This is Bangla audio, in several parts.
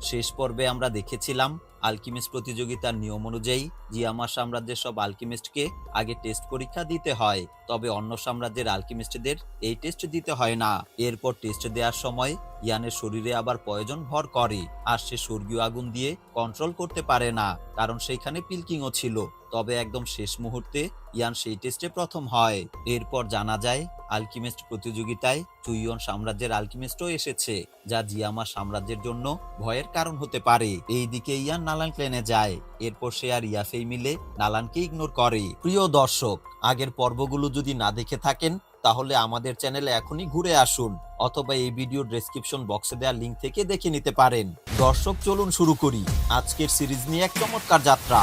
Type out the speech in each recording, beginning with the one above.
শেষ পর্বে আমরা দেখেছিলাম আলকিমিস্ট প্রতিযোগিতার নিয়ম অনুযায়ী জিয়ামার সাম্রাজ্যের সব আলকিমিস্টকে আগে টেস্ট পরীক্ষা দিতে হয়, তবে অন্য সাম্রাজ্যের আলকিমিস্টদের এই টেস্ট দিতে হয় না। এরপর টেস্ট দেওয়ার সময় ইয়ানের শরীরে আবার পয়জন ভর করে, আর সে স্বর্গীয় আগুন দিয়ে কন্ট্রোল করতে পারে না, কারণ সেইখানে পিলকিংও ছিল। তবে একদম শেষ মুহূর্তে ইয়ান সেই টেস্টে প্রথম হয়। এরপর জানা যায় আলকিমিস্ট প্রতিযোগিতায় চুইয়ন সাম্রাজ্যের আলকিমিস্টও এসেছে, যা জিয়ামা সাম্রাজ্যের জন্য ভয়ের কারণ হতে পারে। এইদিকে ইয়ান নালান ক্লেনে যায়। এরপর সে আর ইয়াফেই মিলে নালানকে ইগনোর করে। প্রিয় দর্শক, আগের পর্বগুলো যদি না দেখে থাকেন তাহলে আমাদের চ্যানেলে এখনই ঘুরে আসুন, অথবা এই ভিডিওর ডেসক্রিপশন বক্সে দেওয়া লিংক থেকে দেখে নিতে পারেন। দর্শক, চলুন শুরু করি আজকের সিরিজ নিয়ে এক চমৎকার যাত্রা।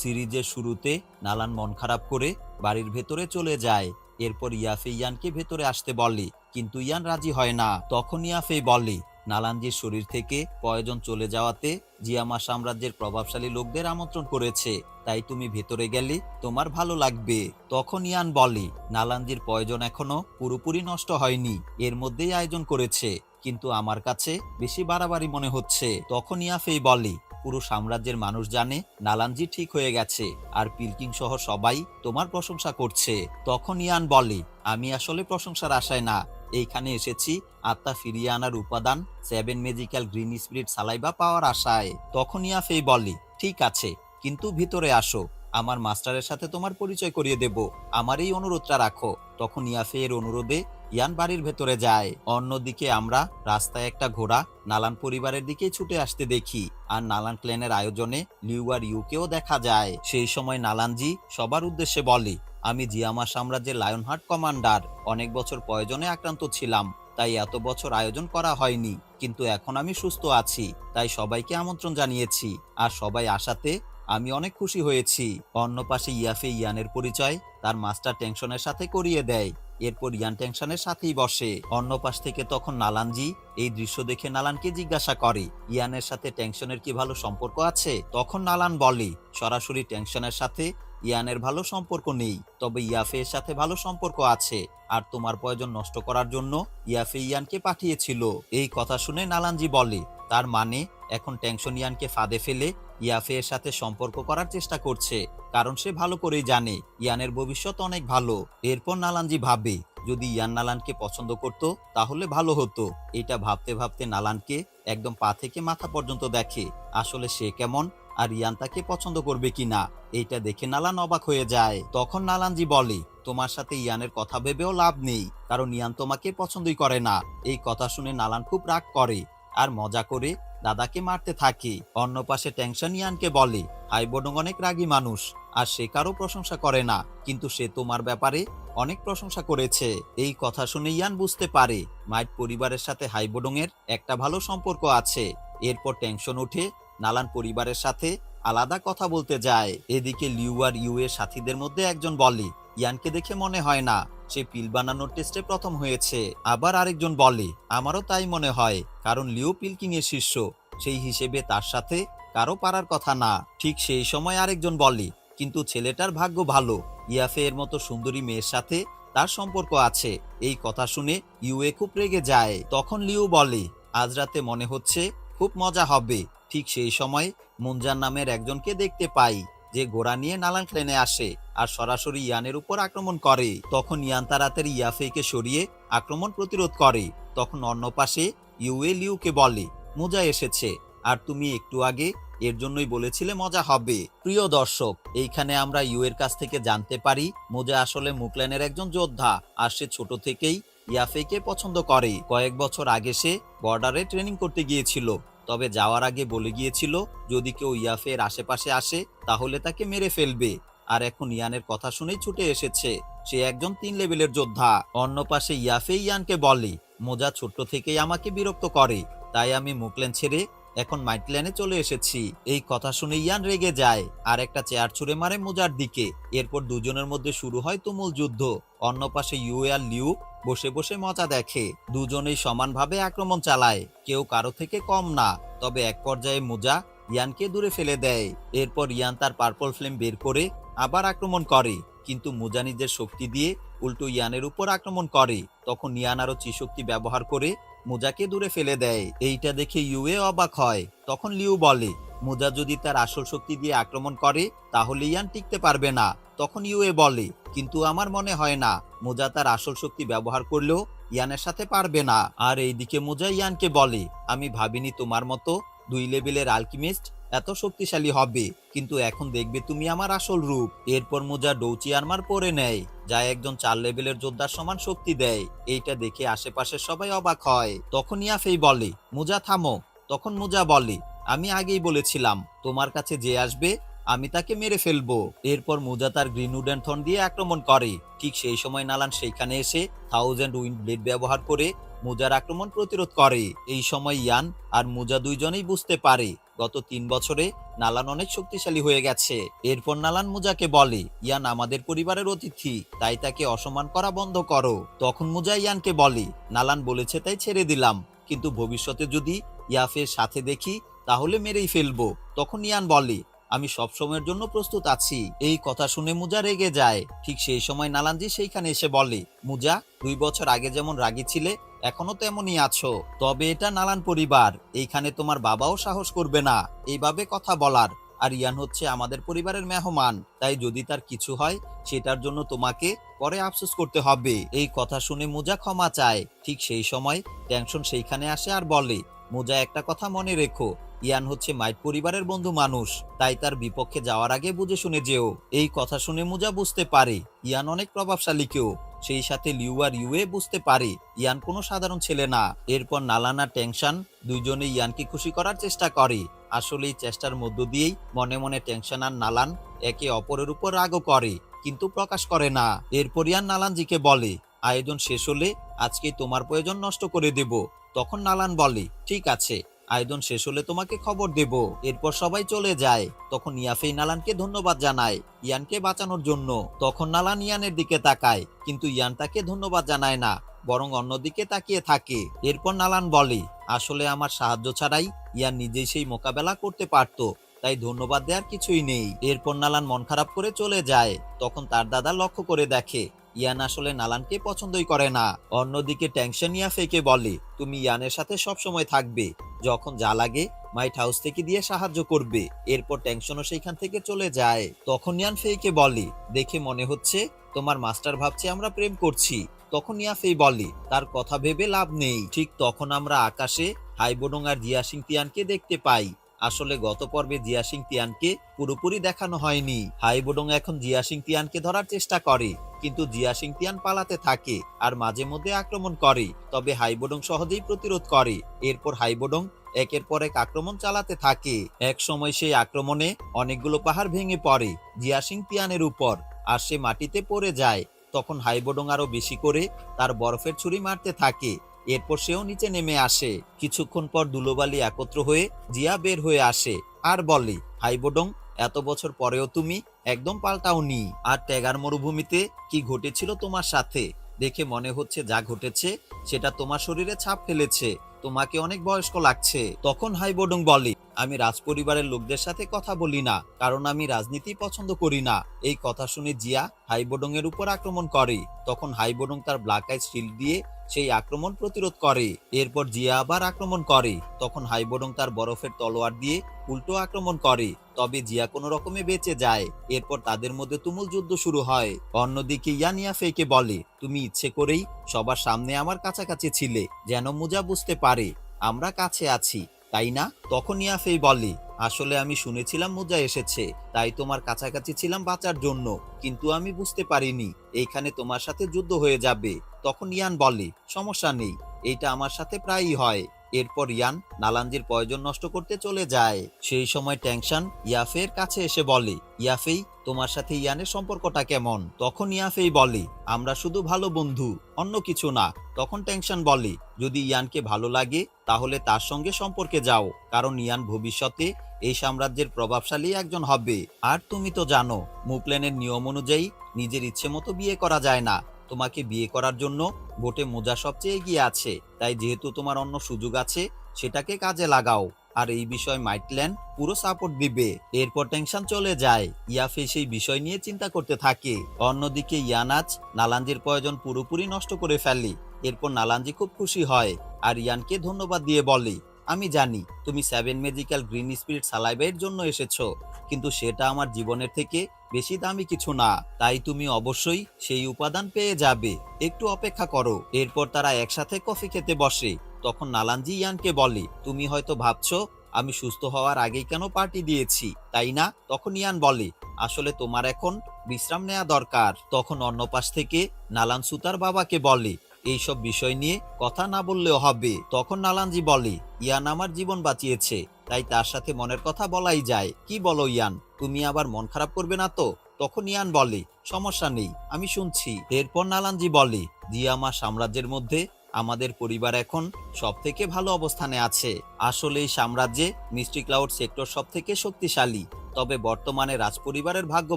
সিরিজের শুরুতে নালান মন খারাপ করে বাড়ির ভেতরে চলে যায়। এরপর ইয়াফে ইয়ানকে ভেতরে আসতে বলে, কিন্তু ইয়ান রাজি হয় না। তখন ইয়াফে বলে, নালানজির শরীর থেকে পয়জন চলে যাওয়াতে জিয়ামা সাম্রাজ্যের প্রভাবশালী লোকদের আমন্ত্রণ করেছে, তাই তুমি ভেতরে গেলে তোমার ভালো লাগবে। তখন ইয়ান বলে, নালানজির পয়জন এখনো পুরোপুরি নষ্ট হয়নি, এর মধ্যেই আয়োজন করেছে, কিন্তু আমার কাছে বেশি বাড়াবাড়ি মনে হচ্ছে। তখন ইয়াফেই বলে, পুরো সাম্রাজ্যের মানুষ জানে নালানজি ঠিক হয়ে গেছে, আর পিলকিং সহ সবাই তোমার প্রশংসা করছে। তখন ইয়ান বলে, আমি আসলে প্রশংসার আশায় না, এইখানে এসেছি আত্মা ফিরিয়ে আনার উপাদান 7 ম্যাজিক্যাল গ্রিন স্পিরিট সালাইভা পাওয়ার আশায়। তখন ইয়াফেই বলে, ঠিক আছে, কিন্তু ভিতরে আসো, আমার মাস্টারের সাথে তোমার পরিচয় করিয়ে দেব, আমার এই অনুরোধটা রাখো। তখন ইয়াফে এর অনুরোধে ইয়ান বাড়ির ভেতরে যায়। অন্যদিকে আমরা রাস্তায় একটা ঘোড়া নালান পরিবারের দিকে ছুটে আসতে দেখি, আর নালান ক্লেনের আয়োজনে লিউ আর ইউকেও দেখা যায়। সেই সময় নালানজি সবার উদ্দেশ্যে বলে, আমি জিয়ামা সাম্রাজ্যের লায়নহার্ট কমান্ডার, অনেক বছর প্রয়োজনে আক্রান্ত ছিলাম, তাই এত বছর আয়োজন করা হয়নি, কিন্তু এখন আমি সুস্থ আছি, তাই সবাইকে আমন্ত্রণ জানিয়েছি, আর সবাই আসাতে আমি অনেক খুশি হয়েছি। অন্য পাশে ইয়াফে ইয়ানের পরিচয় তার মাস্টার টেনশনের সাথে করিয়ে দেয়। এরপর ইয়ান টেনশনের সাথেই বসে। অন্য পাশ থেকে তখন নালানজি এই দৃশ্য দেখে নালানকে জিজ্ঞাসা করে, ইয়ানের সাথে টেনশনের কি ভালো সম্পর্ক আছে? তখন নালান বলে, সরাসরি টেনশনের সাথে ইয়ানের ভালো সম্পর্ক নেই, তবে ইয়াফে এর সাথে ভালো সম্পর্ক আছে, আর তোমার প্রয়োজন নষ্ট করার জন্য ইয়াফে ইয়ানকে পাঠিয়েছিল। এই কথা শুনে নালানজি বলে, তার মানে এখন টেনশন ইয়ানকে ফাঁদে ফেলে ইয়াফে এর সাথে সম্পর্ক করার চেষ্টা করছে, কারণ সে ভালো করেই জানে ইয়ানের ভবিষ্যৎ অনেক ভালো। এরপর নালানজি ভাবে, যদি ইয়ান নালানকে পছন্দ করত তাহলে ভালো হতো। এটা ভাবতে ভাবতে নালানকে একদম পা থেকে মাথা পর্যন্ত দেখে, আসলে সে কেমন আর ইয়ান তাকে পছন্দ করবে কিনা। এইটা দেখে নালান অবাক হয়ে যায়। তখন নালানজি বলে, তোমার সাথে ইয়ানের কথা ভেবেও লাভ নেই, কারণ ইয়ান তোমাকে পছন্দই করে না। এই কথা শুনে নালান খুব রাগ করে আর মজা করে দাদাকে মারতে থাকে। অন্য পাশে টেনশন ইয়ানকে বলে, হাইবডং অনেক রাগী মানুষ, আর সে কারো প্রশংসা করে না, কিন্তু সে তোমার ব্যাপারে অনেক প্রশংসা করেছে। এই কথা শুনে ইয়ান বুঝতে পারে মাইট পরিবারের সাথে হাইবডং এর একটা ভালো সম্পর্ক আছে। এরপর টেনশন উঠে নালান পরিবারের সাথে আলাদা কথা বলতে যায়। এদিকে লিউ আর ইউ এর সাথীদের মধ্যে একজন বলে, ইয়ানকে দেখে মনে হয় না সে পিল বানানোর টেস্টে প্রথম হয়েছে। আবার আরেকজন বলে, আমারও তাই মনে হয়, কারণ লিও পিলকিং এর শিষ্য, সেই হিসেবে তার সাথে কারো পারার কথা না। ঠিক সেই সময় আরেকজন বলে, কিন্তু ছেলেটার ভাগ্য ভালো, ইয়াফে এর মতো সুন্দরী মেয়ের সাথে তার সম্পর্ক আছে। এই কথা শুনে ইউএ খুব রেগে যায়। তখন লিও বলে, আজ রাতে মনে হচ্ছে খুব মজা হবে। ঠিক সেই সময় মুনজান নামের একজনকে দেখতে পাই, যে ঘোড়া নিয়ে নালান ক্লেনে আসে আর সরাসরি ইয়ানের উপর আক্রমণ করে। তখন ইয়ান তাড়াতাড়ি ইয়াফেকে সরিয়ে আক্রমণ প্রতিরোধ করে। তখন অন্য পাশে ইউএ লিউকে বলে, মোজা এসেছে, আর তুমি একটু আগে এর জন্যই বলেছিলে মজা হবে। প্রিয় দর্শক, এইখানে আমরা ইউ এর কাছ থেকে জানতে পারি মোজা আসলে মুকলেনের একজন যোদ্ধা, আর সে ছোট থেকেই ইয়াফেকে পছন্দ করে। কয়েক বছর আগে সে বর্ডারে ট্রেনিং করতে গিয়েছিল, তবে যাওয়ার আগে বলে গিয়েছিল যদি কেউ ইয়াফে এর আশেপাশে আসে তাহলে তাকে মেরে ফেলবে। আর এখন ইয়ানের কথা শুনেই ছুটে এসেছে, সে একজন 3 লেভেলের যোদ্ধা। অন্য পাশে ইয়াফে ইয়ানকে বলে, মোজা ছোট্ট থেকেই আমাকে বিরক্ত করে, তাই আমি মুকলেন ছেড়ে এখন মাইটল্যান্ডে চলে এসেছি। এই কথা শুনে ইয়ান রেগে যায় আর একটা চেয়ার ছুঁড়ে মারে মোজার দিকে। এরপর দুজনের মধ্যে শুরু হয় তুমুল যুদ্ধ। অন্য পাশে ইউ আর লিউ বসে বসে মজা দেখে। দুজনেই সমানভাবে আক্রমণ চালায়, কেউ কারো থেকে কম না। তবে এক পর্যায়ে মোজা ইয়ানকে দূরে ফেলে দেয়। এরপর ইয়ান তার পার্পল ফ্লেম বের করে আবার আক্রমণ করে, কিন্তু মোজা নিজের শক্তি দিয়ে উল্টো ইয়ানের উপর আক্রমণ করে। তখন ইয়ান আরো চিশক্তি ব্যবহার করে মোজাকে দূরে ফেলে দেয়। এইটা দেখে ইউয়ে অবাক হয়। তখন লিউ বলে, মোজা যদি তার আসল শক্তি দিয়ে আক্রমণ করে তাহলে ইয়ান টিকতে পারবে না। তখন ইউয়ে বলে, কিন্তু আমার মনে হয় না মোজা তার আসল শক্তি ব্যবহার করলেও ইয়ানের সাথে পারবে না। আর এইদিকে মোজা ইয়ানকে বলে, আমি ভাবিনি তোমার মতো 2 লেভেলের আলকিমিস্ট এত শক্তিশালী হবে, কিন্তু এখন দেখবে তুমি আমার আসল রূপ। এরপর মোজা ডৌচি আর্মার পরে নেয়, যা একজন 4 লেভেলের যোদ্ধার সমান শক্তি দেয়। এইটা দেখে আশেপাশের সবাই অবাক হয়। তখন ইয়াফেই বলে, মোজা থামো। তখন মোজা বলে, আমি আগেই বলেছিলাম তোমার কাছে যে আসবে আমি তাকে মেরে ফেলবো। এরপর মোজা তার গ্রিনউড অ্যান্ড থর্ন দিয়ে আক্রমণ করে। ঠিক সেই সময় নালান সেইখানে এসে 1000 উইন্ড ব্লেড ব্যবহার করে মোজার আক্রমণ প্রতিরোধ করে। এই সময় ইয়ান আর মোজা দুইজনেই বুঝতে পারে গত 3 বছরে নালান অনেক শক্তিশালী হয়ে গেছে। এরপর নালান মোজাকে বলে, ইয়ান আমাদের পরিবারের অতিথি, তাই তাকে অসম্মান করা বন্ধ করো। তখন মোজা ইয়ানকে বলে, নালান বলেছে তাই ছেড়ে দিলাম, কিন্তু ভবিষ্যতে যদি ইয়াফের সাথে দেখি তাহলে মেরেই ফেলবো। তখন ইয়ান বলে, আমি সব সময়ের জন্য প্রস্তুত আছি। এই কথা শুনে মুজা রেগে যায়। ঠিক সেই সময় নালানজি সেইখানে এসে বলে, মুজা 2 বছর আগে যেমন রাগী ছিলে এখনো তেমনই আছো, তবে এটা নালান পরিবার, এইখানে তোমার বাবাও সাহস করবে না এইভাবে কথা বলার। আর ইয়ান হচ্ছে আমাদের পরিবারের মেহমান, তাই যদি তার কিছু হয় সেটার জন্য তোমাকে পরে আফসোস করতে হবে। এই কথা শুনে মুজা ক্ষমা চায়। ঠিক সেই সময় টেনশন সেইখানে আসে আর বলে, মুজা একটা কথা মনে রেখো, ইয়ান হচ্ছে মাইট পরিবারের বন্ধু মানুষ, তাই তার বিপক্ষে যাওয়ার আগে বুঝে শুনে যেও। এই কথা শুনে মুজা বুঝতে পারে ইয়ান অনেক প্রভাবশালী কেউ। সেই সাথে লিউ আর ইউয়ে বুঝতে পারে ইয়ান কোনো সাধারণ ছেলে না। এরপর নালান আর টেনশন দুইজনে ইয়ানকে খুশি করার চেষ্টা করে। আসলে এই চেষ্টার মধ্য দিয়েই মনে মনে টেনশন আর নালান একে অপরের উপর রাগও করে, কিন্তু প্রকাশ করে না। এরপর ইয়ান নালানজিকে বলে, আয়োজন শেষ হলে আজকে তোমার প্রয়োজন নষ্ট করে দেব। তখন নালান বলে, ঠিক আছে, আয়োজন শেষ হলে তোমাকে খবর দেব। এরপর সবাই চলে যায়। তখন ইয়াফেই নালানকে ধন্যবাদ জানায় ইয়ানকে বাঁচানোর জন্য। তখন নালান ইয়ানের দিকে তাকায়, কিন্তু ইয়ান তাকে ধন্যবাদ জানায় না, বরং অন্যদিকে তাকিয়ে থাকে। এরপর নালান বলে, আসলে আমার সাহায্য ছাড়াই ইয়ান নিজেই সেই মোকাবেলা করতে পারত, তাই ধন্যবাদ দেওয়ার কিছুই নেই। এরপর নালান মন খারাপ করে চলে যায়। তখন তার দাদা লক্ষ্য করে দেখে ইয়ান আসলে নালানকে পছন্দই করে না। অন্যদিকে টেনশন ইয়াফেকে বলে, তুমি ইয়ানের সাথে সব সময় থাকবে, যখন যা লাগে মাইট হাউস থেকে দিয়ে সাহায্য করবে। এরপর টেনশনও সেইখান থেকে চলে যায়। তখন ইয়ান ফেইকে বলে, দেখে মনে হচ্ছে তোমার মাস্টার ভাবছে আমরা প্রেম করছি। তখন ইয়াফেই বলে, তার কথা ভেবে লাভ নেই। ঠিক তখন আমরা আকাশে হাইবোডং আর জিয়াসিং তিয়ানকে দেখতে পাই। আসলে গত পর্বে জিয়াসিং তিয়ানকে পুরোপুরি দেখানো হয়নি। হাইবোডং এখন জিয়াসিং তিয়ানকে ধরার চেষ্টা করে, কিন্তু জিয়াসিং তিয়ান পালাতে থাকে আর মাঝে মধ্যে আক্রমণ করে, তবে হাইবোডং সহজেই প্রতিরোধ করে। এরপর হাইবোডং একের পর এক আক্রমণ চালাতে থাকে। এক সময় সেই আক্রমণে অনেকগুলো পাহাড় ভেঙে পড়ে জিয়াসিং তিয়ানের উপর, আর সে মাটিতে পড়ে যায়। তখন হাইবোডং আরো বেশি করে তার বরফের ছুরি মারতে থাকে। এরপর সেও নিচে নেমে আসে। কিছুক্ষণ পর ধুলোবালি একত্র হয়ে জিয়া বের হয়ে আসে আর বলে, হাইবোডং, এত বছর পরেও তুমি একদম পাল্টাওনি। আর ট্যাগার মরুভূমিতে কি ঘটেছিল তোমার সাথে, দেখে মনে হচ্ছে যা ঘটেছে সেটা তোমার শরীরে ছাপ ফেলেছে, তোমাকে অনেক বয়স্ক লাগছে। তখন হাইবোডং বলে, আমি রাজপরিবারের লোকদের সাথে কথা বলি না, কারণ আমি রাজনীতি পছন্দ করি না। এই কথা শুনে জিয়া হাইবোডং এর উপর আক্রমণ করে। তখন হাইবোডং তার ব্ল্যাক আইস শিল্ড দিয়ে সেই আক্রমণ প্রতিরোধ করে। এরপর জিয়া আবার আক্রমণ করে। তখন হাইবোডং তার বরফের তলোয়ার দিয়ে উল্টো আক্রমণ করে, তবে জিয়া কোনো রকমে বেঁচে যায়। এরপর তাদের মধ্যে তুমুল যুদ্ধ শুরু হয়। অন্যদিকে ইয়ান ইয়াফেকে বলে, তুমি ইচ্ছে করেই সবার সামনে আমার কাছাকাছি ছিলে, যেন মুজা বুঝতে পারে আমরা কাছে আছি, তাই না? তখন ইয়াফেই বলে, আসলে আমি শুনেছিলাম মুজা এসেছে, তাই তোমার কাছাকাছি ছিলাম বাঁচার জন্য, কিন্তু আমি বুঝতে পারিনি এইখানে তোমার সাথে যুদ্ধ হয়ে যাবে। তখন ইয়ান বলে, সমস্যা নেই, এইটা আমার সাথে প্রায়ই হয়। এরপর ইয়ান নালানজির প্রয়োজন নষ্ট করতে চলে যায়। সেই সময় টেনশন ইয়াফের কাছে এসে বলে, ইয়াফেই, তোমার সাথে ইয়ানের সম্পর্কটা কেমন? তখন ইয়াফেই বলে, আমরা শুধু ভালো বন্ধু, অন্য কিছু না। তখন টেনশন বলে, যদি ইয়ানকে ভালো লাগে তাহলে তার সঙ্গে সম্পর্কে যাও, কারণ ইয়ান ভবিষ্যতে এই সাম্রাজ্যের প্রভাবশালী একজন হবে। আর তুমি তো জানো মুপ্লেনের নিয়ম অনুযায়ী নিজের ইচ্ছে মতো বিয়ে করা যায় না। তোমাকে বিয়ে করার জন্য ভোটে মোজা সবচেয়ে এগিয়ে আছে, তাই যেহেতু তোমার অন্য সুযোগ আছে সেটাকে কাজে লাগাও। আর এই বিষয় মাইটল্যান্ড পুরো সাপোর্ট দিবে। এরপর টেনশন চলে যায়। ইয়াফে সেই বিষয় নিয়ে চিন্তা করতে থাকে। অন্যদিকে ইয়ানাজ নালানজির প্রয়োজন পুরোপুরি নষ্ট করে ফেলে। এরপর নালানজি খুব খুশি হয়। আর ইয়ানকে ধন্যবাদ দিয়ে বলে, আমি জানি তুমি 7 ম্যাজিক্যাল গ্রিন স্পিরিট সালাইভের জন্য এসেছো, কিন্তু সেটা আমার জীবনের থেকে বেশি দামি কিছু না, তাই তুমি অবশ্যই সেই উপাদান পেয়ে যাবে, একটু অপেক্ষা করো। এরপর তারা একসাথে কফি খেতে বসে। তখন নালানজি ইয়ানকে বলে, তুমি হয়তো ভাবছো আমি সুস্থ হওয়ার আগেই কেন পার্টি দিয়েছি, তাই না? তখন ইয়ান বলে, আসলে তোমার এখন বিশ্রাম নেওয়া দরকার। তখন অন্য পাশ থেকে নালান সুতার বাবাকে বলে, এইসব বিষয় নিয়ে কথা না বললেও হবে। তখন নালানজি বলে, ইয়ান আমার জীবন বাঁচিয়েছে, তাই তার সাথে মনের কথা বলাই যায়। কি বলো ইয়ান, তুমি আবার মন খারাপ করবে না তো? তখন ইয়ান বলে, সমস্যা নেই, আমি শুনছি। এরপর নালানজি বলে, জিয়ামা সাম্রাজ্যের মধ্যে আমাদের পরিবার এখন সব থেকে ভালো অবস্থানে আছে। আসলে এই সাম্রাজ্যে মিস্টি ক্লাউড সেক্টর সব থেকে শক্তিশালী। তবে বর্তমানে রাজপরিবারের ভাগ্য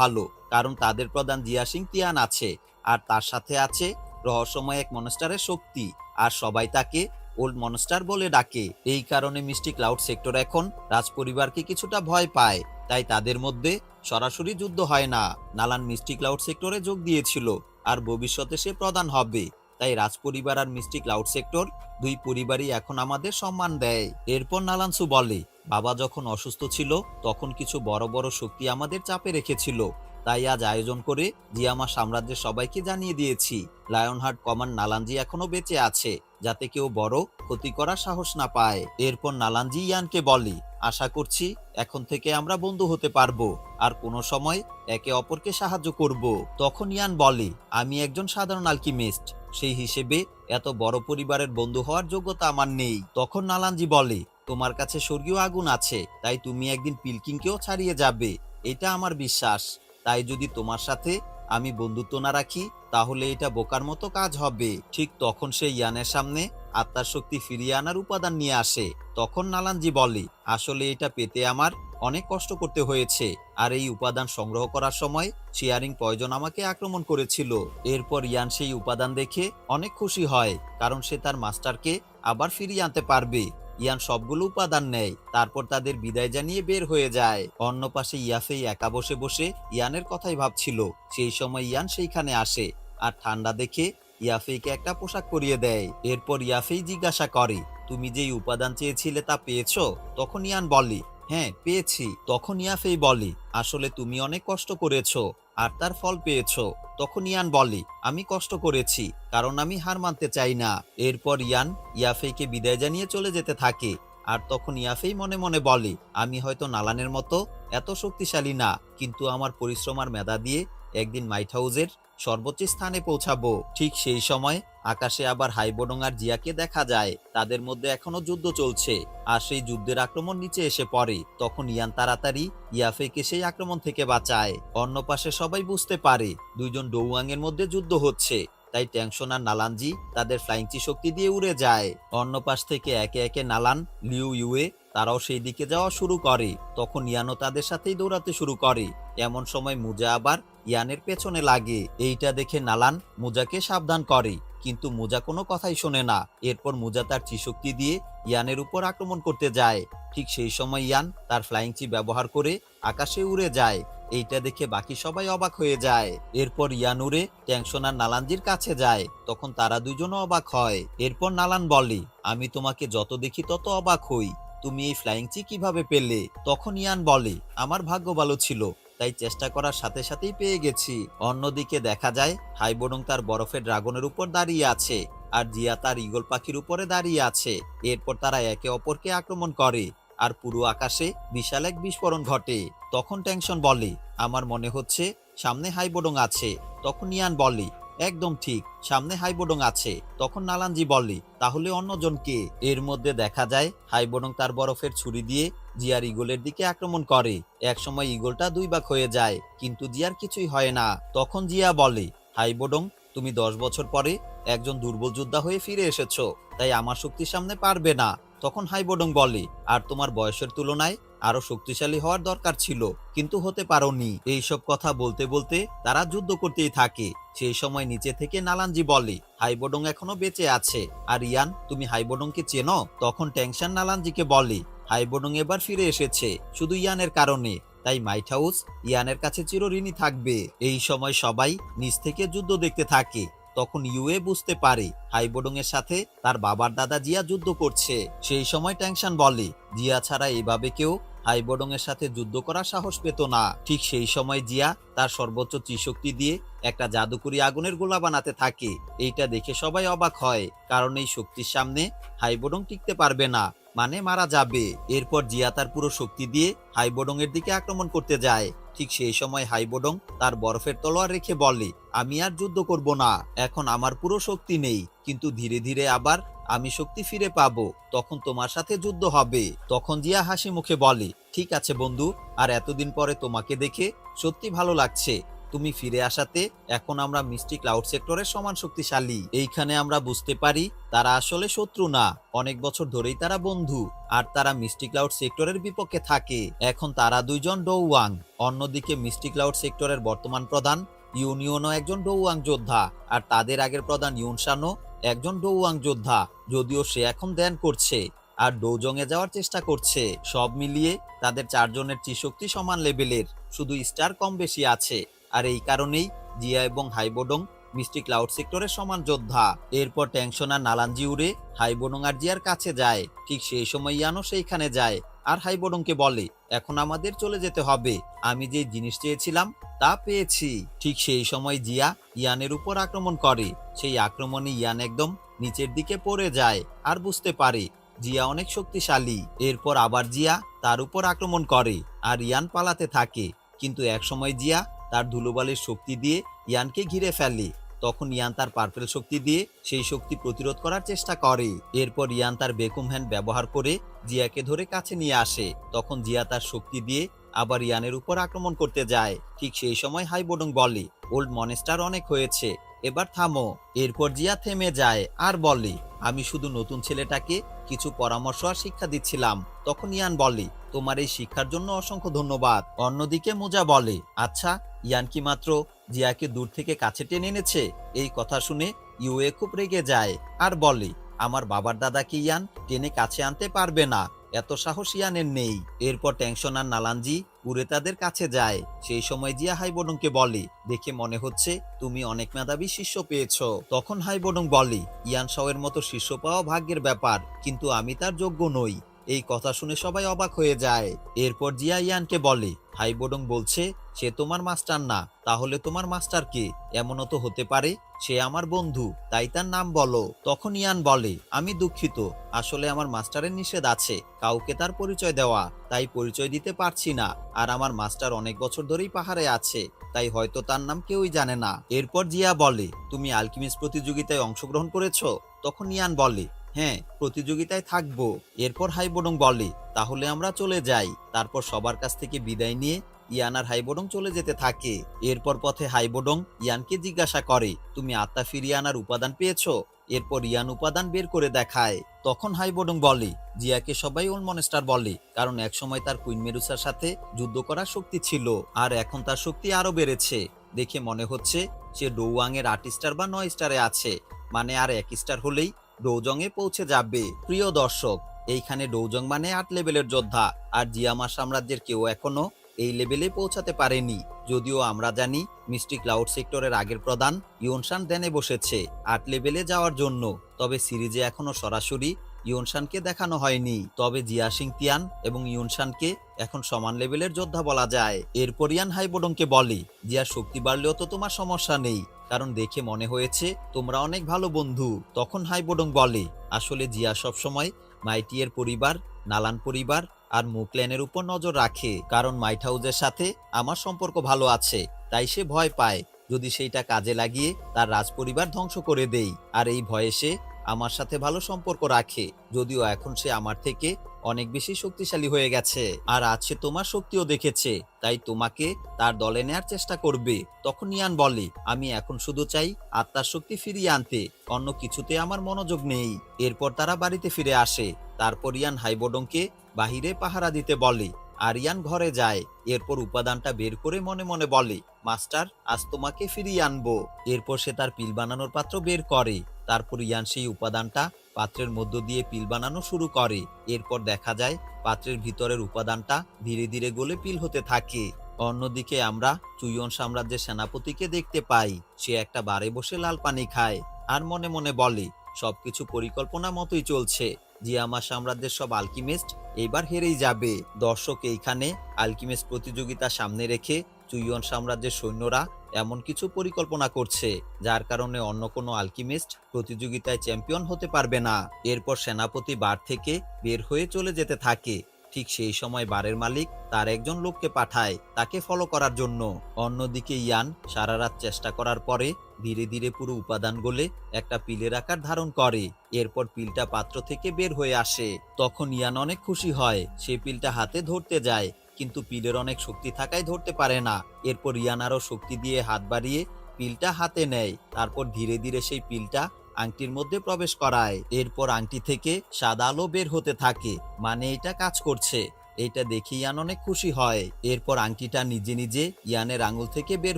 ভালো, কারণ তাদের প্রধান জিয়া সিং তিয়ান আছে, আর তার সাথে আছে রহস্যময় এক মনস্টারের শক্তি, আর সবাই তাকে ওল্ড মনস্টার বলে ডাকে। এই কারণে মিস্টি ক্লাউড সেক্টর এখন রাজপরিবারকে কিছুটা ভয় পায়, তাই তাদের মধ্যে সরাসরি যুদ্ধ হয় না। নালান মিস্টি ক্লাউড সেক্টরে যোগ দিয়েছিল, আর ভবিষ্যতে সে প্রধান হবে। তাই রাজপরিবার আর মিস্টি ক্লাউড সেক্টর দুই পরিবারই এখন আমাদের সম্মান দেয়। এরপর নালানসু বলে, বাবা যখন অসুস্থ ছিল তখন কিছু বড় বড় শক্তি আমাদের চাপে রেখেছিল, তাই আজ আয়োজন করে জিয়ামা সাম্রাজ্যের সবাইকে জানিয়ে দিয়েছি লায়নহার্ট কমান্ড নালানজি এখনো বেঁচে আছে, যাতে কেউ বড় ক্ষতি করার সাহস না পায়। এরপর নালানজি ইয়ানকে বলে, আশা করছি এখন থেকে আমরা বন্ধু হতে পারবো, আর কোনো সময় একে অপরকে সাহায্য করব। তখন ইয়ান বলে, আমি একজন সাধারণ আলকিমিস্ট, সেই হিসেবে এত বড় পরিবারের বন্ধু হওয়ার যোগ্যতা আমার নেই। তখন নালানজি বলে, তোমার কাছে স্বর্গীয় আগুন আছে, তাই তুমি একদিন পিলকিংকেও ছাড়িয়ে যাবে, এটা আমার বিশ্বাস। তাই যদি তোমার সাথে আমি বন্ধুত্ব না রাখি তাহলে এটা বোকার মতো কাজ হবে। ঠিক তখন সে ইয়ানের সামনে আত্মার শক্তি ফিরিয়ে আনার উপাদান নিয়ে আসে। তখন নালানজি বলে, আসলে এটা পেতে আমার অনেক কষ্ট করতে হয়েছে, আর এই উপাদান সংগ্রহ করার সময় শিয়ারিং পয়জন আমাকে আক্রমণ করেছিল। এরপর ইয়ান সেই উপাদান দেখে অনেক খুশি হয়, কারণ সে তার মাস্টারকে আবার ফিরিয়ে আনতে পারবে। ইয়ান সবগুলো উপাদান নেয়, তারপর তাদের বিদায় জানিয়ে বের হয়ে যায়। অন্য পাশে ইয়াফেই একা বসে বসে ইয়ানের কথাই ভাবছিল। সেই সময় ইয়ান সেইখানে আসে, আর ঠান্ডা দেখে ইয়াফেইকে একটা পোশাক পরিয়ে দেয়। এরপর ইয়াফেই জিজ্ঞাসা করে, তুমি যেই উপাদান চেয়েছিলে তা পেয়েছো? তখন ইয়ান বলে, হ্যাঁ পেয়েছি। তখন ইয়াফেই বলে, আসলে তুমি অনেক কষ্ট করেছো, আর তার ফল পেয়েছো। তখন ইয়ান বলে, আমি কষ্ট করেছি কারণ আমি হার মানতে চাই না। এরপর ইয়ান ইয়াফেইকে বিদায় জানিয়ে চলে যেতে থাকে। আর তখন ইয়াফেই মনে মনে বলে, আমি হয়তো নালানের মতো এত শক্তিশালী না, কিন্তু আমার পরিশ্রম আর মেধা দিয়ে একদিন মাইট হাউসের সর্বোচ্চ স্থানে পৌঁছাবো। ঠিক সেই সময় আকাশে আবার হাইবোডং আর জিয়াকে দেখা যায়, তাদের মধ্যে এখনো যুদ্ধ চলছে, আর সেই যুদ্ধের আক্রমণ নিচে এসে পড়ে। তখন ইয়ান তাড়াতাড়ি ইয়াফেকে সেই আক্রমণ থেকে বাঁচায়। অন্য পাশে সবাই বুঝতে পারে দুইজন ডৌয়াং এর মধ্যে যুদ্ধ হচ্ছে, তাই ট্যাংশন আর নালানজি তাদের ফ্লাইংচি শক্তি দিয়ে উড়ে যায়। অন্য পাশ থেকে একে একে নালান, লিউ ইউয়ে তারাও সেই দিকে যাওয়া শুরু করে। তখন ইয়ানও তাদের সাথেই দৌড়াতে শুরু করে। এমন সময় মুজা আবার ইয়ানের পেছনে লাগে। এইটা দেখে নালান মুজাকে সাবধান করে, কিন্তু মুজা কোনো কথাই শোনে না। এরপর মুজা তার চিশক্তি দিয়ে ইয়ানের উপর আক্রমণ করতে যায়। ঠিক সেই সময় ইয়ান তার ফ্লাইং চি ব্যবহার করে আকাশে উড়ে যায়। এইটা দেখে বাকি সবাই অবাক হয়ে যায়। এরপর ইয়ান উড়ে ট্যাংশন আর নালানজির কাছে যায়। তখন তারা দুজনও অবাক হয়। এরপর নালান বলে, আমি তোমাকে যত দেখি তত অবাক হই, তুমি এই ফ্লাইং চি কিভাবে পেলে? তখন ইয়ান বলে, আমার ভাগ্য ভালো ছিল, তাই চেষ্টা করার সাথে সাথেই পেয়ে গেছি। অন্যদিকে দেখা যায় হাইবোডং তার বরফের ড্রাগনের উপর দাঁড়িয়ে আছে, আর জিয়া তার ঈগল পাখির উপরে দাঁড়িয়ে আছে। এরপর তারা একে অপরকে আক্রমণ করে, আর পুরো আকাশে বিশাল এক বিস্ফোরণ ঘটে। তখন টেনশন বলে, আমার মনে হচ্ছে সামনে হাইবোডং আছে। তখন ইয়ান বলে, একদম ঠিক, সামনে হাইবোডং আছে। তখন নালানজি বলে, তাহলে অন্যজন কে? এর মধ্যে দেখা যায় হাইবোডং তার বরফের ছুরি দিয়ে জিয়ার ঈগলের দিকে আক্রমণ করে। একসময় ঈগলটা দুই ভাগ হয়ে যায়, কিন্তু জিয়ার কিছুই হয় না। তখন জিয়া বলে, হাইবোডং, তুমি 10 বছর পরে একজন দুর্বল যোদ্ধা হয়ে ফিরে এসেছো, তাই আমার শক্তির সামনে পারবে না। তখন হাইবোডং বলে, আর তোমার বয়সের তুলনায় আরো শক্তিশালী হওয়ার দরকার ছিল, কিন্তু হতে পারোনি। এইসব কথা বলতে বলতে তারা যুদ্ধ করতেই থাকে। সেই সময় নিচে থেকে নালানজি বলে, হাইবোডং এখনো বেঁচে আছে। আর ইয়ান, তুমি হাইবোডংকে চেনো? তখন ট্যাংশন নালানজিকে বলে, হাইবোডং এবার ফিরে এসেছে শুধু ইয়ানের কারণে, তাই মাইট হাউস ইয়ানের কাছে চিরঋণী থাকবে। এই সময় সবাই নিচ থেকে যুদ্ধ দেখতে থাকে। তখন ইউএ বুঝতে পারে হাইবোডং এর সাথে তার বাবার দাদা জিয়া যুদ্ধ করছে। সেই সময় ট্যাংশন বলে জিয়া ছাড়া এভাবে কেউ হাইবোডং এর সাথে যুদ্ধ করার সাহস পেত না। ঠিক সেই সময় জিয়া তার সর্বোচ্চ ত্রিশক্তি দিয়ে একটা জাদুকরি আগুনের গোলা বানাতে থাকে। এইটা দেখে সবাই অবাক হয়, কারণ এই শক্তির সামনে হাইবোডং টিকতে পারবে না, মানে মারা যাবে। এরপর জিয়া তার পুরো শক্তি দিয়ে হাইবোডং এর দিকে আক্রমণ করতে যায়। ঠিক সেই সময় হাইবোডং তার বরফের তলোয়ার রেখে বলে, আমি আর যুদ্ধ করব না, এখন আমার পুরো শক্তি নেই, কিন্তু ধীরে ধীরে আবার আমি শক্তি ফিরে পাবো, তখন তোমার সাথে যুদ্ধ হবে। তখন জিয়া হাসি মুখে বলে, ঠিক আছে বন্ধু, আর এতদিন পরে তোমাকে দেখে সত্যি ভালো লাগছে। তুমি ফিরে আসাতে এখন আমরা মিষ্টি ক্লাউড সেক্টরের সমান শক্তিশালী। এইখানে আমরা বুঝতে পারি তারা আসলে শত্রু না, অনেক বছর ধরেই তারা বন্ধু, আর তারা মিষ্টি ক্লাউড সেক্টরের বিপক্ষে থাকে। এখন তারা দুইজন ডৌওয়াং। অন্যদিকে মিষ্টি ক্লাউড সেক্টরের বর্তমান প্রধান ইউনিয়নও একজন ডৌওয়াং যোদ্ধা, আর তাদের আগের প্রধান ইউনশানও একজন ডৌওয়াং যোদ্ধা, যদিও সে এখন ধ্যান করছে আর ডৌজংয়ে যাওয়ার চেষ্টা করছে। সব মিলিয়ে তাদের চারজনের ত্রিশক্তি সমান লেভেলের, শুধু স্টার কম বেশি আছে। আর এই কারণেই জিয়া এবং হাইবোডং মিষ্টি ক্লাউড সেক্টরের সমান যোদ্ধা। এরপর ট্যাংশন আর নালানজি উড়ে হাইবোডং আর জিয়ার কাছে যায়। ঠিক সেই সময় ইয়ানও সেইখানে যায় আর হাইবোডংকে বলে, এখন আমাদের চলে যেতে হবে, আমি যে জিনিস চেয়েছিলাম তা পেয়েছি। ঠিক সেই সময় জিয়া ইয়ানের উপর আক্রমণ করে। সেই আক্রমণে ইয়ান একদম নিচের দিকে পড়ে যায় আর বুঝতে পারে জিয়া অনেক শক্তিশালী। এরপর আবার জিয়া তার উপর আক্রমণ করে আর ইয়ান পালাতে থাকে, কিন্তু একসময় জিয়া তার ধুলোবালির শক্তি দিয়ে ইয়ানকে ঘিরে ফেলে। তখন ইয়ান তার পার্পেল শক্তি দিয়ে সেই শক্তি প্রতিরোধ করার চেষ্টা করে। এরপর ইয়ান তার বেকুম হ্যান্ড ব্যবহার করে জিয়াকে ধরে কাছে নিয়ে আসে। তখন জিয়া তার শক্তি দিয়ে আবার ইয়ানের উপর আক্রমণ করতে যায়। ঠিক সেই সময় হাইবোডং বলে, ওল্ড মনেস্টার অনেক হয়েছে, এবার থামো। এরপর জিয়া থেমে যায় আর বলে, আমি শুধু নতুন ছেলেটাকে কিছু পরামর্শ আর শিক্ষা দিচ্ছিলাম। তখন ইয়ান বলে, তোমার এই শিক্ষার জন্য অসংখ্য ধন্যবাদ। অন্যদিকে মুজা বলে, আচ্ছা, ইয়ান কি মাত্র জিয়াকে দূর থেকে কাছে টেনে এনেছে? এই কথা শুনে ইউএ খুব রেগে যায় আর বলে, আমার বাবার দাদাকে ইয়ান টেনে কাছে আনতে পারবে না, এত সাহস ইয়ানের নেই। এরপর ট্যাংশন আর নালানজি উড়ে তাদের কাছে যায়। সেই সময় জিয়া হাইবোডংকে বলে, দেখে মনে হচ্ছে তুমি অনেক মেধাবী শিষ্য পেয়েছো। তখন হাইবোডং বলে, ইয়ান শাওয়ের মতো শিষ্য পাওয়া ভাগ্যের ব্যাপার, কিন্তু আমি তার যোগ্য নই। এই কথা শুনে সবাই অবাক হয়ে যায়। এরপর জিয়া ইয়ানকে বলে, হাইবোডং বলছে সে তোমার মাস্টার না, তাহলে তোমার মাস্টার কে? এমনও তো হতে পারে সে আমার বন্ধু, তাই তার নাম বলো। তখন ইয়ান বলে, আমি দুঃখিত, আসলে আমার মাস্টারের নিষেধ আছে কাউকে তার পরিচয় দেওয়া, তাই পরিচয় দিতে পারছি না। আর আমার মাস্টার অনেক বছর ধরেই পাহাড়ে আছে, তাই হয়তো তার নাম কেউই জানে না। এরপর জিয়া বলে, তুমি আলকেমিস্ট প্রতিযোগিতায় অংশগ্রহণ করেছো? তখন ইয়ান বলে, হ্যাঁ, প্রতিযোগিতায় থাকবো। এরপর হাইবোডং বলে, তাহলে আমরা চলে যাই। তারপর সবার কাছ থেকে বিদায় নিয়ে ইয়ান আর হাইবোডং চলে যেতে থাকে। এরপর পথে হাইবোডং ইয়ানকে জিজ্ঞাসা করে, তুমি আত্মা ফিরিয়ে আনার উপাদান পেয়েছো? এরপর ইয়ান উপাদান বের করে দেখায়। তখন হাইবোডং বলে, জিয়াকে সবাই ওল্ড মনেস্টার বলে, কারণ একসময় তার কুইন মেরুসার সাথে যুদ্ধ করার শক্তি ছিল, আর এখন তার শক্তি আরো বেড়েছে। দেখে মনে হচ্ছে সে ডৌওয়াং এর 8 স্টার বা 9 স্টারে আছে, মানে আর 1 স্টার হলেই ডৌজং এ পৌঁছে যাবে। প্রিয় দর্শক, এইখানে ডৌজং মানে 8 লেভেলের যোদ্ধা, আর জিয়ামা সাম্রাজ্যের কেউ এখনো এই লেভেলে পৌঁছাতে পারেনি। যদিও আমরা জানি মিষ্টি ক্লাউড সেক্টরের আগের প্রধান ইউনশান ধ্যানে বসেছে 8 লেভেলে যাওয়ার জন্য, তবে সিরিজে এখনো সরাসরি ইউনশানকে দেখানো হয়নি। তবে জিয়া সিং তিয়ান এবং ইউনশানকে এখন সমান লেভেলের যোদ্ধা বলা যায়। এরপর ইয়ান হাইবোডংকে বলে, জিয়ার শক্তি বাড়লেও তো তোমার সমস্যা নেই, কারণ দেখে মনে হয়েছে তোমরা অনেক ভালো বন্ধু। তখন হাইবোডং বলে, আসলে জিয়া সবসময় মাইটি এর পরিবার, নালান পরিবার আর মুকল্যানের উপর নজর রাখে, কারণ মাইট হাউসের সাথে আমার সম্পর্ক ভালো আছে, তাই সে ভয় পায় যদি সেইটা কাজে লাগিয়ে তার রাজপরিবার ধ্বংস করে দেই, আর এই ভয়ে সে আমার সাথে ভালো সম্পর্ক রাখে। যদিও এখন সে আমার থেকে অনেক বেশি শক্তিশালী হয়ে গেছে, আর আজ সে তোমার শক্তিও দেখেছে, তাই তোমাকে তার দলে নেয়ার চেষ্টা করবে। তখন ইয়ান বলে, আমি এখন শুধু চাই আত্মার শক্তি ফিরিয়ে আনতে, অন্য কিছুতে আমার মনোযোগ নেই। এরপর তারা বাড়িতে ফিরে আসে। তারপর ইয়ান হাইবোডংকে বাহিরে পাহারা দিতে বলে, আর ইয়ান ঘরে যায়। এরপর উপাদানটা বের করে মনে মনে বলে, মাস্টার, আজ তোমাকে ফিরিয়ে আনবো। এরপর সে তার পিল বানানোর পাত্র বের করে। তারপর ইয়ান সেই উপাদানটা পাত্রের মধ্য দিয়ে পিল বানানো শুরু করে। এরপর দেখা যায় পাত্রের ভিতরের উপাদানটা ধীরে ধীরে গলে পিল হতে থাকে। অন্যদিকে আমরা চুইয়ন সাম্রাজ্যের সেনাপতিকে দেখতে পাই। সে একটা বারে বসে লাল পানি খায় আর মনে মনে বলে, সবকিছু পরিকল্পনা মতোই চলছে। জিয়ামা সাম্রাজ্যের সব আলকিমিস্ট এবার হেরেই যাবে। দর্শক, এইখানে আলকিমিস্ট প্রতিযোগিতা সামনে রেখে চুইয়ন সাম্রাজ্যের সৈন্যরা এমন কিছু পরিকল্পনা করছে যার কারণে অন্য কোনো আলকিমিস্ট প্রতিযোগিতায় চ্যাম্পিয়ন হতে পারবে না। এরপর সেনাপতি বার থেকে বের হয়ে চলে যেতে থাকে। ঠিক সেই সময় বারের মালিক তার একজন লোককে পাঠায় তাকে ফলো করার জন্য। অন্যদিকে ইয়ান সারা রাত চেষ্টা করার পরে ধীরে ধীরে পুরো উপাদান গলে একটা পিলের আকার ধারণ করে। এরপর পিলটা পাত্র থেকে বের হয়ে আসে। তখন ইয়ান অনেক খুশি হয়। সে পিলটা হাতে ধরতে যায়, কিন্তু পিলের অনেক শক্তি থাকায় ধরতে পারে না। এরপর ইয়ান আরো শক্তি দিয়ে হাত বাড়িয়ে পিলটা হাতে নেয়। তারপর ধীরে ধীরে সেই পিলটা আংটির মধ্যে প্রবেশ করায়। এরপর আংটি থেকে সাদা আলো বের হতে থাকে, মানে এটা কাজ করছে। এটা দেখে ইয়ান অনেক খুশি হয়। এরপর আংটিটা নিজে নিজে ইয়ানের আঙুল থেকে বের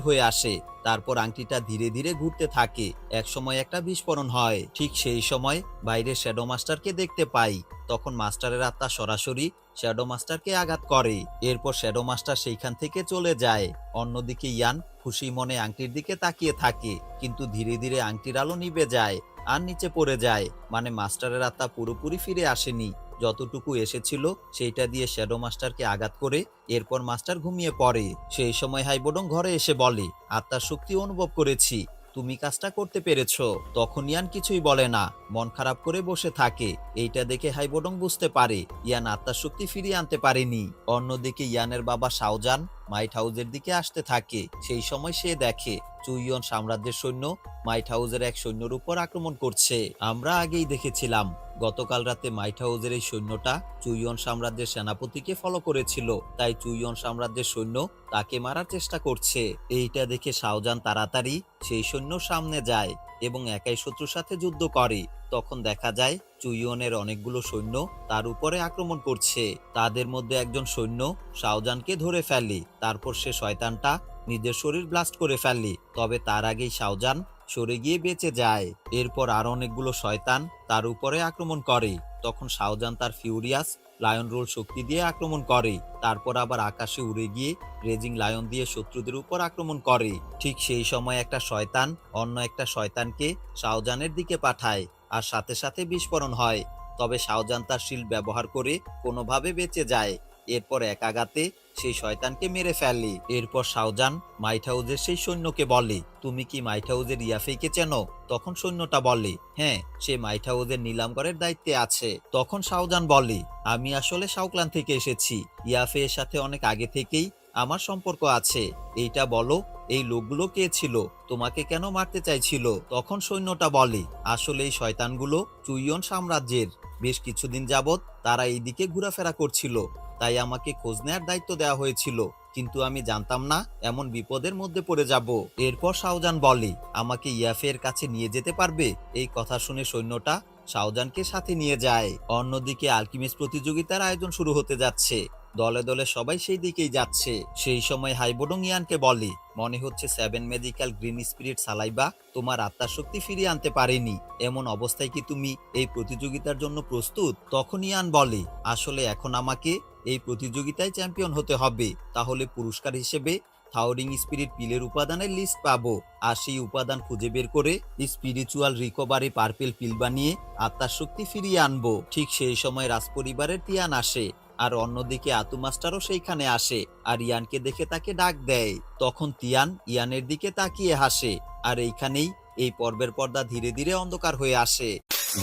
হয়ে আসে। তারপর আংটিটা ধীরে ধীরে ঘুরতে থাকে। একসময় একটা বিস্ফোরণ হয়। ঠিক সেই সময় বাইরে শ্যাডো মাস্টারকে দেখতে পাই। তখন মাস্টারের আত্মা সরাসরি শ্যাডো মাস্টারকে আঘাত করে। এরপর শ্যাডো মাস্টার সেইখান থেকে চলে যায়। অন্যদিকে ইয়ান খুশি মনে আংটির দিকে তাকিয়ে থাকে, কিন্তু ধীরে ধীরে আংটির আলো নিভে যায় আর নিচে পড়ে যায়। মানে মাস্টারের আত্মা পুরোপুরি ফিরে আসেনি, যতটুকু এসেছিল সেইটা দিয়ে শ্যাডো মাস্টারকে আঘাত করে এরপর মাস্টার ঘুমিয়ে পড়ে। সেই সময় হাইবোডং ঘরে এসে বলে, আত্মার শক্তি অনুভব করেছি, তুমি কাজটা করতে পেরেছো। তখন ইয়ান কিছুই বলে না, মন খারাপ করে বসে থাকে। এইটা দেখে হাইবোডং বুঝতে পারে ইয়ান আত্মার শক্তি ফিরিয়ে আনতে পারেনি। অন্যদিকে ইয়ানের বাবা শাওজান মাইট হাউসের দিকে আসতে থাকে। সেই সময় সে দেখে চুইয়ন সাম্রাজ্যের সৈন্য মাইট হাউসের এক সৈন্যর উপর আক্রমণ করছে। আমরা আগেই দেখেছিলাম গতকাল রাতে মাইট হাউসের এই সৈন্যটা চুইয়ন সাম্রাজ্যের সেনাপতিকে ফলো করেছিল, তাই চুইয়ন সাম্রাজ্যের সৈন্য তাকে মারার চেষ্টা করছে। এইটা দেখে শাওজান তাড়াতাড়ি সেই সৈন্যর সামনে যায় এবং একাই শত্রুর সাথে যুদ্ধ করে। তখন দেখা যায় চুইয়নের অনেকগুলো সৈন্য তার উপরে আক্রমণ করছে। তাদের মধ্যে একজন সৈন্য শাওজানকে ধরে ফেলে। তারপর সে শয়তানটা নিজের শরীর ব্লাস্ট করে ফেলে, তবে তার আগেই শাওজান সরে গিয়ে বেঁচে যায়। এরপর আর অনেকগুলো শয়তান তার উপরে আক্রমণ করে। তখন শাওজান তার ফিউরিয়াস লায়ন রোল শক্তি দিয়ে আক্রমণ করে। তারপর আবার আকাশে উড়ে গিয়ে রেজিং লায়ন দিয়ে শত্রুদের উপর আক্রমণ করে। ঠিক সেই সময় একটা শয়তান অন্য একটা শয়তানকে শাওজানের দিকে পাঠায় আর সাথে সাথে বিস্ফোরণ হয়। তবে শাওজান তার শিল্ড ব্যবহার করে কোনোভাবে বেঁচে যায়। এরপর এক আঘাতে সেই শয়তানকে মেরে ফেলে। এরপর শাওজান মাইট হাউসের সেই সৈন্যকে বলে, তুমি কি মাইট হাউসের ইয়াফেইকে চেনো? তখন সৈন্যটা বলে, হ্যাঁ, সে মাইট হাউসের নিলামঘরের দায়িত্বে আছে। তখন শাওজান বলে, আমি আসলে শাওক্লান থেকে এসেছি। ইয়াফে এর সাথে অনেক আগে থেকেই আমার সম্পর্ক আছে। এইটা বলো, এই লোকগুলো কে ছিল? তোমাকে কেন মারতে চাইছিল? তখন সৈন্যটা বলে, আসলে এই শয়তানগুলো চুইয়ন সাম্রাজ্যের। বেশ কিছুদিন যাবত তারা এইদিকে ঘোরাফেরা করছিল, তাই আমাকে খোঁজ নেয়ার দায়িত্ব দেওয়া হয়েছিল, কিন্তু আমি জানতাম না এমন বিপদের মধ্যে পড়ে যাব। এরপর শাওজান বলে, আমাকে ইয়াফের কাছে নিয়ে যেতে পারবে? এই কথা শুনে সৈন্যটা শাওজানকে সাথে নিয়ে যায়। অন্যদিকে আলকিমিস্ট প্রতিযোগিতার আয়োজন শুরু হতে যাচ্ছে। দলে দলে সবাই সেই দিকেই যাচ্ছে। সেই সময় হাইবোডং ইয়ানকে বলে, মনে হচ্ছে 7 ম্যাজিক্যাল গ্রিন স্পিরিট সালাইবা তোমার আত্মার শক্তি ফিরিয়ে আনতে পারেনি। এমন অবস্থায় কি তুমি এই প্রতিযোগিতার জন্য প্রস্তুত? তখন ইয়ান বলে, আসলে এখন আমাকে এই প্রতিযোগিতায় চ্যাম্পিয়ন হতে হবে। তাহলে পুরস্কার হিসেবে থাউরিং স্পিরিট পিলের উপাদানের লিস্ট পাবো, আর সেই উপাদান খুঁজে বের করে স্পিরিচুয়াল রিকভারি পার্পেল পিল বানিয়ে আত্মার শক্তি ফিরিয়ে আনবো। ঠিক সেই সময় রাজপরিবারের তিয়ান আসে, আর অন্যদিকে আতু মাস্টারও সেইখানে আসে আর ইয়ানকে দেখে তাকে ডাক দেয়। তখন তিয়ান ইয়ানের দিকে তাকিয়ে হাসে, আর এইখানেই এই পর্বের পর্দা ধীরে ধীরে অন্ধকার হয়ে আসে।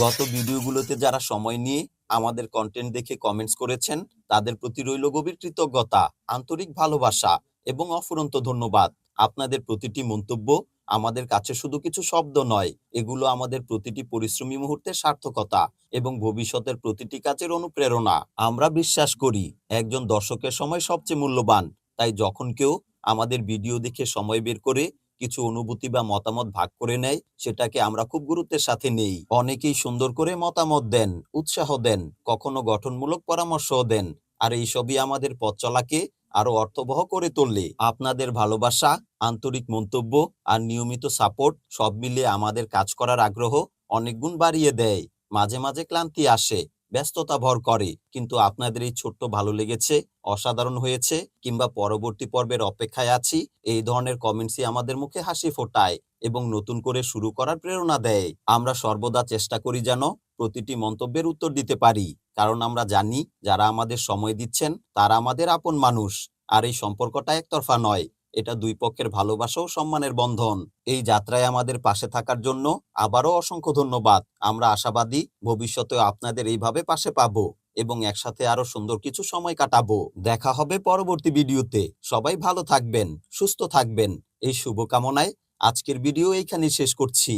গত ভিডিওগুলোতে যারা সময় নিয়ে আমাদের কন্টেন্ট দেখে কমেন্টস করেছেন তাদের প্রতি রইল গভীর কৃতজ্ঞতা, আন্তরিক ভালোবাসা এবং অফুরন্ত ধন্যবাদ। আপনাদের প্রতিটি মন্তব্য আমাদের কাছে শুধু কিছু শব্দ নয়, এগুলো আমাদের প্রতিটি পরিশ্রমী মুহূর্তের সার্থকতা এবং ভবিষ্যতের প্রতিটি কাজের অনুপ্রেরণা। আমরা বিশ্বাস করি একজন দর্শকের সময় সবচেয়ে মূল্যবান, তাই যখন কেউ আমাদের ভিডিও দেখে সময় বের করে কিছু অনুভূতি বা মতামত ভাগ করে নেয়, সেটাকে আমরা খুব গুরুত্বের সাথে নেই। অনেকেই সুন্দর করে মতামত দেন, উৎসাহ দেন, কখনো গঠনমূলক পরামর্শও দেন, আর এইসবই আমাদের পথ চলাকে আরো অর্থবহ করে তোলে। আপনাদের ভালোবাসা, আন্তরিক মন্তব্য আর নিয়মিত সাপোর্ট সব মিলিয়ে আমাদের কাজ করার আগ্রহ অনেক গুণ বাড়িয়ে দেয়। মাঝে মাঝে ক্লান্তি আসে, ব্যস্ততা ভর করে, কিন্তু আপনাদের এই ছোট্ট ভালো লেগেছে, অসাধারণ হয়েছে কিংবা পরবর্তী পর্বের অপেক্ষায় আছি এই ধরনের কমেন্টসই আমাদের মুখে হাসি ফোটায় এবং নতুন করে শুরু করার প্রেরণা দেয়। আমরা সর্বদা চেষ্টা করি যেন প্রতিটি মন্তব্যের উত্তর দিতে পারি, কারণ আমরা জানি যারা আমাদের সময় দিচ্ছেন তারা আমাদের আপন মানুষ। আর এই সম্পর্কটা একতরফা নয়, এটা দুই পক্ষের ভালোবাসা ও সম্মানের বন্ধন। এই যাত্রায় আমাদের পাশে থাকার জন্য আবারও অসংখ্য ধন্যবাদ। আমরা আশাবাদী ভবিষ্যতেও আপনাদের এইভাবে পাশে পাবো এবং একসাথে আরো সুন্দর কিছু সময় কাটাবো। দেখা হবে পরবর্তী ভিডিওতে। সবাই ভালো থাকবেন, সুস্থ থাকবেন এই শুভকামনায় আজকের ভিডিও এইখানে শেষ করছি।